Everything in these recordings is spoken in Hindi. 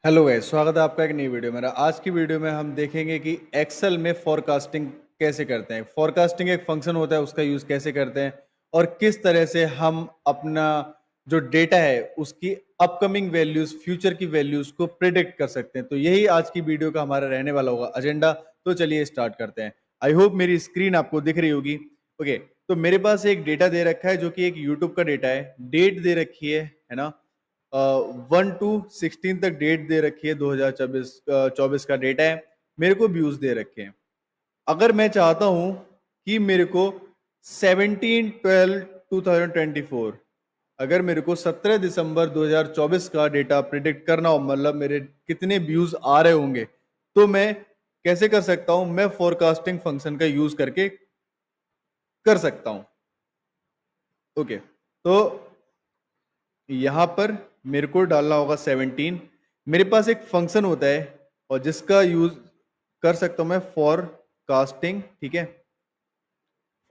हेलो गाइस, स्वागत है आपका एक नई वीडियो मेरा। आज की वीडियो में हम देखेंगे कि एक्सेल में फोरकास्टिंग कैसे करते हैं। फोरकास्टिंग एक फंक्शन होता है, उसका यूज कैसे करते हैं और किस तरह से हम अपना जो डेटा है उसकी अपकमिंग वैल्यूज, फ्यूचर की वैल्यूज को प्रिडिक्ट कर सकते हैं। तो यही आज की वीडियो का हमारा रहने वाला होगा एजेंडा। तो चलिए स्टार्ट करते हैं। आई होप मेरी स्क्रीन आपको दिख रही होगी। ओके, तो मेरे पास एक डेटा दे रखा है जो कि एक यूट्यूब का डेटा है। डेट दे रखी है ना। 1 to 16 तक डेट दे रखी है, 2024 का डेटा है। मेरे को व्यूज दे रखे हैं। अगर मैं चाहता हूं कि मेरे को 17/12/2024, अगर मेरे को 17 दिसंबर 2024 का डेटा प्रिडिक्ट करना हो, मतलब मेरे कितने व्यूज आ रहे होंगे, तो मैं कैसे कर सकता हूं? मैं फोरकास्टिंग फंक्शन का यूज करके कर सकता हूं। ओके, तो यहां पर मेरे को डालना होगा 17। मेरे पास एक फंक्शन होता है और जिसका यूज कर सकता हूं मैं, फोरकास्टिंग। ठीक है,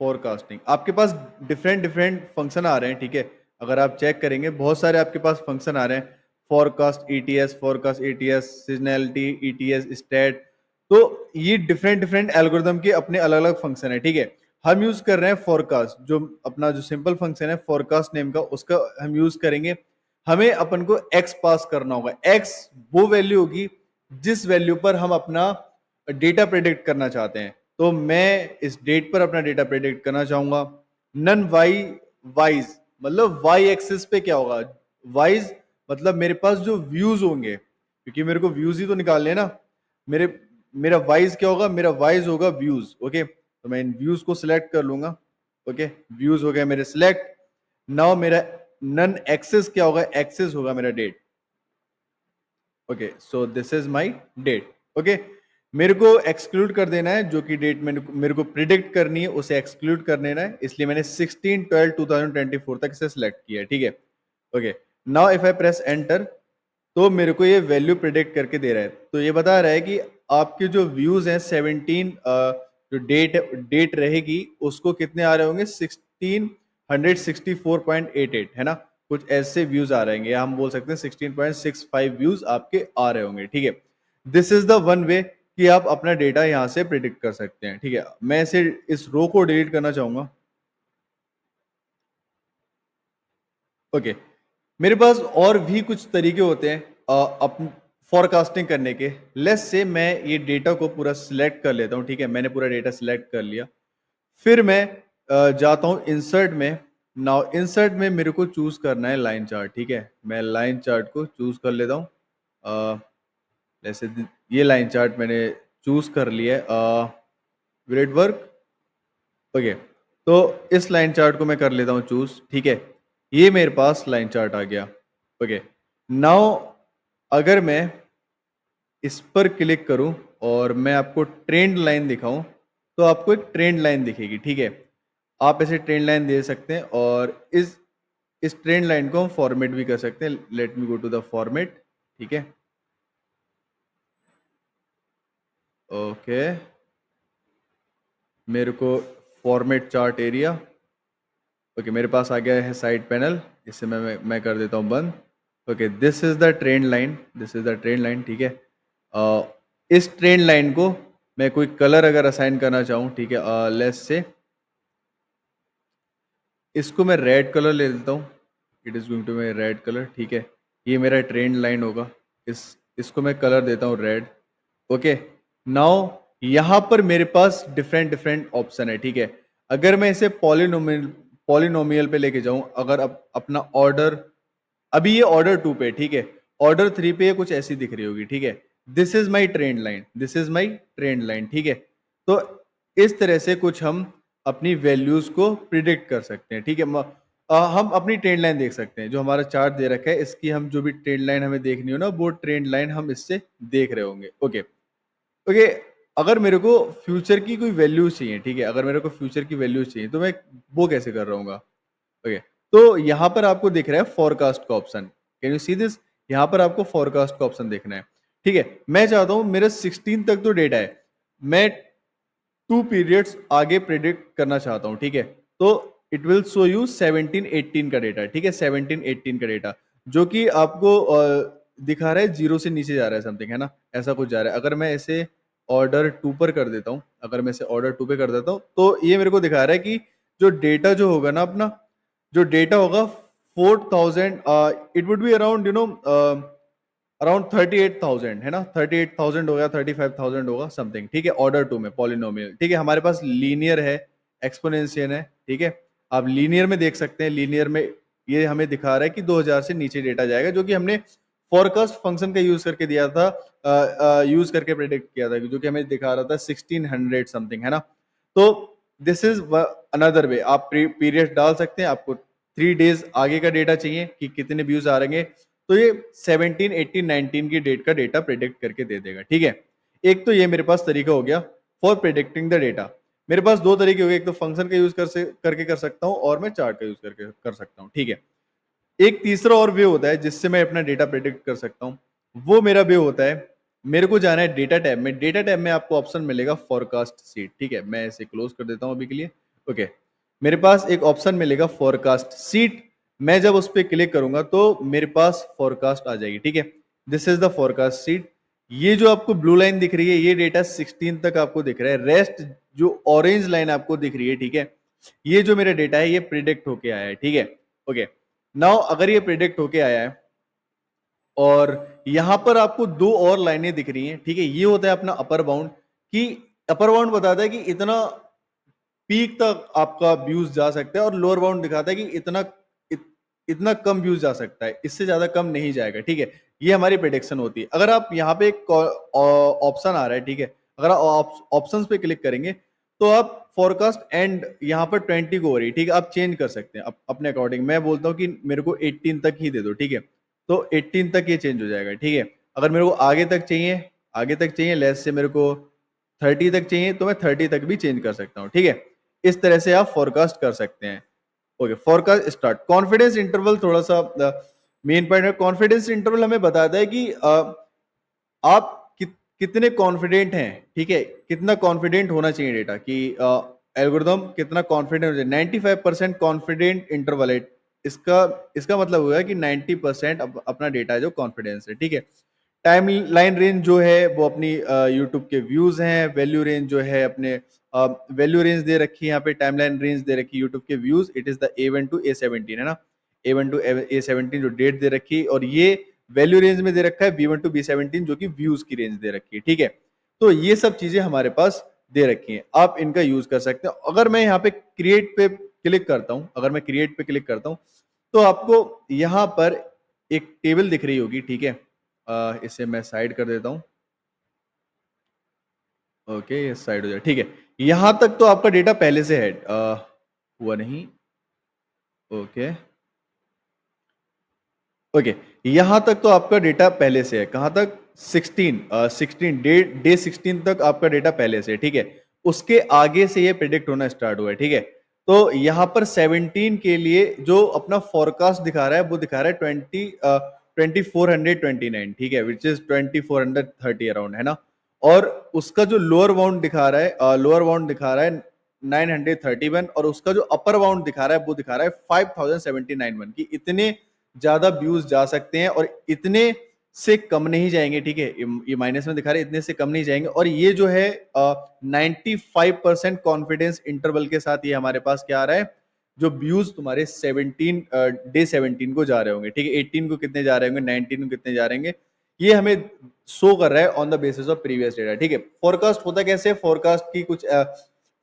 फोरकास्टिंग। आपके पास डिफरेंट डिफरेंट फंक्शन आ रहे हैं। ठीक है, अगर आप चेक करेंगे बहुत सारे आपके पास फंक्शन आ रहे हैं। Forecast ETS, seasonality, ETS, state. तो ये डिफरेंट डिफरेंट एल्गोरिदम के अपने अलग अलग फंक्शन है। ठीक है, हम यूज कर रहे हैं फोरकास्ट, जो अपना जो सिंपल फंक्शन है फोरकास्ट नेम का, उसका हम यूज करेंगे। हमें अपन को एक्स पास करना होगा। एक्स वो वैल्यू होगी जिस वैल्यू पर हम अपना डेटा प्रेडिक्ट करना चाहते हैं। तो मैं इस डेट पर अपना डेटा प्रेडिक्ट करना चाहूंगा। नन वाई वाइज, मतलब वाई एक्सिस पे क्या होगा? वाइज मतलब मेरे पास जो व्यूज होंगे, क्योंकि मेरे को व्यूज ही तो निकालने हैं ना। मेरे मेरा वाइज क्या होगा? मेरा वाइज होगा व्यूज। ओके, तो मैं इन व्यूज को सिलेक्ट कर लूंगा। ओके, व्यूज हो गए मेरे सिलेक्ट। नाउ मेरा नन एक्सेस क्या होगा? एक्सेस होगा मेरा date. Okay, so this is my date. Okay, मेरे को एक्सक्लूड कर देना है, जो कि डेट मेरे को प्रिडिक्ट करनी है उसे एक्सक्लूड कर देना है, इसलिए मैंने 16/12/2024 तक इसे सिलेक्ट किया है। ठीक है, okay. Now if I press enter, तो मेरे को ये वैल्यू प्रिडिक्ट करके दे रहा है। तो ये बता रहा है कि आपके जो व्यूज हैं 17, जो डेट रहेगी उसको कितने आ रहे होंगे? 1664.88, है ना। कुछ ऐसे व्यूज आ रहेंगे, या हम बोल सकते हैं 16.65 व्यूज आपके आ रहे होंगे। ठीक है, this is the one way कि आप अपना डेटा यहां से प्रिडिक्ट कर सकते हैं। ठीक है, मैं इसे इस रो को डिलीट करना चाहूंगा। ओके, मेरे पास और भी कुछ तरीके होते हैं अपन फॉरकास्टिंग करने के। लेट्स से मैं ये डेटा को पूरा सिलेक्ट कर लेता हूँ। ठीक है, मैंने पूरा डेटा सिलेक्ट कर लिया। फिर मैं जाता हूँ इंसर्ट में। नाउ इंसर्ट में मेरे को चूज करना है लाइन चार्ट। ठीक है, मैं लाइन चार्ट को चूज कर लेता हूँ। जैसे ये लाइन चार्ट मैंने चूज कर लिया है। Grid work. ओके, तो इस लाइन चार्ट को मैं कर लेता हूँ चूज। ठीक है, ये मेरे पास लाइन चार्ट आ गया। ओके, नाउ अगर मैं इस पर क्लिक करूं और मैं आपको ट्रेंड लाइन दिखाऊं, तो आपको एक ट्रेंड लाइन दिखेगी। ठीक है, आप ऐसे ट्रेंड लाइन दे सकते हैं और इस ट्रेंड लाइन को हम फॉर्मेट भी कर सकते हैं। Let me go to the format. ठीक है, ओके, मेरे को फॉर्मेट चार्ट एरिया। ओके, मेरे पास आ गया है साइड पैनल। इसे मैं कर देता हूँ बंद। Okay, this is the trend line, this is the trend line. ठीक है, इस ट्रेंड लाइन को मैं कोई कलर अगर असाइन करना चाहूँ, ठीक है, लेट्स से इसको मैं रेड कलर ले लेता हूँ। It is going to my red colour. ठीक है, ये मेरा ट्रेंड लाइन होगा। इसको मैं कलर देता हूँ रेड। ओके, नाउ यहाँ पर मेरे पास डिफरेंट डिफरेंट ऑप्शन है। ठीक है, अगर मैं इसे पॉलिनोमियल पे लेके जाऊं, अगर अपना ऑर्डर, अभी ये ऑर्डर 2 पे, ठीक है, ऑर्डर 3 पे ये कुछ ऐसी दिख रही होगी। ठीक है, this is my trend line, this is my trend line. ठीक है, तो इस तरह से कुछ हम अपनी वैल्यूज को प्रिडिक्ट कर सकते हैं। ठीक है, हम अपनी ट्रेंड लाइन देख सकते हैं। जो हमारा चार्ट दे रखा है, इसकी हम जो भी ट्रेंड लाइन हमें देखनी हो ना, वो ट्रेंड लाइन हम इससे देख रहे होंगे। ओके, ओके, अगर मेरे को फ्यूचर की कोई वैल्यू चाहिए, ठीक है, अगर मेरे को फ्यूचर की वैल्यू चाहिए, तो मैं वो कैसे कर रहा हूँ? ओके, तो यहाँ पर आपको दिख रहा है फोरकास्ट का option. Can you see this? यहाँ पर आपको फोरकास्ट का ऑप्शन देखना है। ठीक है, मैं चाहता हूँ मेरा 16 तक तो डेटा है, मैं 2 पीरियड्स आगे प्रेडिक्ट करना चाहता हूँ। ठीक है, तो इट विल शो यू 17-18 का डेटा। ठीक है, 17-18 का डेटा, जो कि आपको दिखा रहा है 0 से नीचे जा रहा है समथिंग, है ना? ऐसा कुछ जा रहा है। अगर मैं इसे ऑर्डर 2 पर कर देता हूँ, अगर मैं इसे ऑर्डर 2 पे कर देता हूँ, तो ये मेरे को दिखा रहा है कि जो डेटा जो होगा ना अपना, जो डेटा होगा 4000, it would be around around 38,000, है ना? 38,000 हो गया, 35,000 होगा समथिंग, ठीक है? ऑर्डर 2 में पॉलिनोमियल, ठीक है? हमारे पास लीनियर है, एक्सपोनेंशियल है, ठीक है? आप लीनियर में देख सकते हैं, लीनियर में ये हमें दिखा रहा है कि 2000 से नीचे डेटा जाएगा, जो कि हमने फोरकास्ट फंक्शन का यूज करके दिया था, यूज करके प्रेडिक्ट किया था, जो कि हमें दिखा रहा था 1600 समथिंग, है ना? तो दिस इज अनदर वे, आप पीरियड डाल सकते हैं। आपको 3 डेज आगे का डेटा चाहिए कि कितने व्यूज आ रहे हैं, तो ये 17, 18, 19 की डेट का डेटा प्रेडिक्ट करके दे देगा, ठीक है? एक तो ये मेरे पास तरीका हो गया फॉर प्रेडिक्टिंग द डेटा। मेरे पास 2 तरीके हो गए, एक तो फंक्शन का यूज करके कर सकता हूँ, और मैं चार्ट का यूज करके कर सकता हूँ, ठीक है? एक तीसरा और वे होता है जिससे मैं अपना डेटा प्रेडिक्ट कर सकता हूँ। वो मेरा वे होता है, मेरे को जाना है डेटा टैब में। डेटा टैब में आपको ऑप्शन मिलेगा फोरकास्ट सीट, ठीक है? मैं इसे क्लोज कर देता हूँ अभी के लिए। ओके, मेरे पास एक ऑप्शन मिलेगा फोरकास्ट सीट। मैं जब उस पर क्लिक करूंगा तो मेरे पास फोरकास्ट आ जाएगी, ठीक है? This is the forecast seat. ये जो आपको ब्लू लाइन दिख रही है, ये डेटा 16 तक आपको दिख रहा है। रेस्ट जो ऑरेंज लाइन आपको दिख रही है, ठीक है, ये जो मेरा डेटा है ये प्रिडिक्ट होके आया है, ठीक है? ओके, नाउ अगर ये प्रिडिक्ट होके आया है और यहां पर आपको 2 और लाइनें दिख रही हैं, ठीक है, ये होता है अपना अपर बाउंड, कि अपर बाउंड बताता है कि इतना पीक तक आपका व्यूज जा सकता है, और लोअर बाउंड दिखाता है कि इतना कम व्यूज जा सकता है, इससे ज्यादा कम नहीं जाएगा, ठीक है? ये हमारी प्रेडिक्शन होती है। अगर आप यहाँ पे एक ऑप्शन आ रहा है, ठीक है, अगर आप ऑप्शंस पे क्लिक करेंगे तो आप फोरकास्ट एंड यहाँ पर 20 को हो रही है, ठीक है, आप चेंज कर सकते हैं अपने अकॉर्डिंग। मैं बोलता हूँ कि मेरे को 18 तक ही दे दो, ठीक है? तो 18 तक ये चेंज हो जाएगा, ठीक है? अगर मेरे को आगे तक चाहिए, लेस से मेरे को 30 तक चाहिए, तो मैं 30 तक भी चेंज कर सकता हूँ, ठीक है? इस तरह से आप फोरकास्ट कर सकते हैं। Okay, forecast start. Confidence interval थोड़ा सा मेन पॉइंट है। कॉन्फिडेंस इंटरवल हमें बताता है कि आप कितने कॉन्फिडेंट हैं, ठीक है? कितना कॉन्फिडेंट होना चाहिए डेटा, कि एल्गोरिथम कितना कॉन्फिडेंट हो जाए। 95% कॉन्फिडेंट इंटरवल है। इसका इसका मतलब हुआ कि 90% अपना डेटा है जो कॉन्फिडेंस है, ठीक है? टाइम लाइन रेंज जो है वो अपनी यूट्यूब के व्यूज हैं। वैल्यू रेंज जो है अपने वैल्यू रेंज दे रखी है यहाँ पे, टाइम लाइन रेंज दे रखी है यूट्यूब के views. It is the A1 to A17, है ना? A1 टू A17 जो डेट दे रखी है, और ये वैल्यू रेंज में दे रखा है B1 टू B17 जो कि व्यूज की रेंज दे रखी है, ठीक है? तो ये सब चीजें हमारे पास दे रखी हैं, आप इनका यूज कर सकते हैं। अगर मैं यहाँ पे क्रिएट पे क्लिक करता हूँ, अगर मैं क्रिएट पे क्लिक करता हूँ, तो आपको यहाँ पर एक टेबल दिख रही होगी, ठीक है? इसे मैं साइड कर देता हूँ। ओके, ये साइड हो जाए, ठीक है? यहां तक तो आपका डेटा पहले से है, हुआ नहीं। ओके, ओके, यहां तक तो आपका डेटा पहले से है। कहां तक? 16 डे 16 तक आपका डेटा पहले से है, ठीक है? उसके आगे से ये प्रिडिक्ट होना स्टार्ट हुआ है, ठीक है? तो यहाँ पर 17 के लिए जो अपना फोरकास्ट दिखा रहा है वो दिखा रहा है 2429, ठीक है, विच इज 2430 अराउंड, है ना? और उसका जो लोअर बाउंड दिखा रहा है 931, और उसका जो अपर बाउंड दिखा रहा है वो दिखा रहा है 5079 की इतने ज्यादा व्यूज जा सकते हैं, और इतने से कम नहीं जाएंगे, ठीक है? ये माइनस में दिखा रहे हैं, इतने से कम नहीं जाएंगे। और ये जो है 95% कॉन्फिडेंस इंटरवल के साथ ये हमारे पास क्या आ रहा है, जो व्यूज तुम्हारे 17 डे 17 को जा रहे होंगे, ठीक है? 18 को कितने जा रहे होंगे, 19 को कितने जा रहे होंगे, ये हमें शो कर रहा है on the basis of previous data, ठीक है? फोरकास्ट होता कैसे? फोरकास्ट की कुछ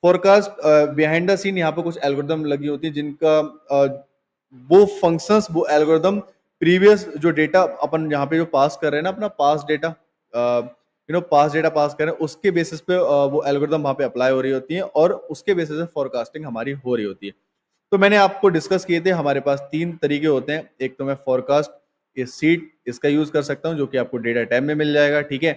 फोरकास्ट बिहाइंड द सीन यहाँ पे कुछ एल्गोरिदम लगी होती है, जिनका वो फंक्शंस, वो एल्गोरिदम प्रीवियस जो डेटा अपन यहाँ पे जो पास कर रहे हैं ना, अपना पास डेटा, पास डेटा पास कर रहे हैं, उसके बेसिस पे वो एल्गोरिदम वहाँ पे अप्लाई हो रही होती है, और उसके बेसिस पे फोरकास्टिंग हमारी हो रही होती है। तो मैंने आपको डिस्कस किए थे, हमारे पास 3 तरीके होते हैं। एक तो मैं फोरकास्ट इस सीट इसका यूज कर सकता हूँ, जो कि आपको डेटा टाइम में मिल जाएगा, ठीक है?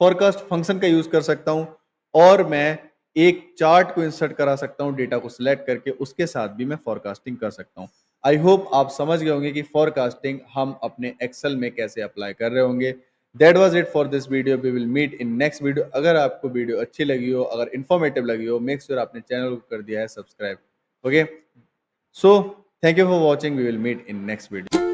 फोरकास्ट फंक्शन का यूज कर सकता हूँ, और मैं एक चार्ट को इंसर्ट करा सकता हूँ डेटा को सिलेक्ट करके, उसके साथ भी मैं फोरकास्टिंग कर सकता हूँ। आई होप आप समझ गए होंगे कि फोरकास्टिंग हम अपने एक्सेल में कैसे अप्लाई कर रहे होंगे। That was it for this video. We will meet in next video. अगर आपको वीडियो अच्छी लगी हो, अगर इन्फॉर्मेटिव लगी हो, मेक श्योर आपने चैनल को कर दिया है subscribe. Okay, so thank you for watching. We will meet in next video.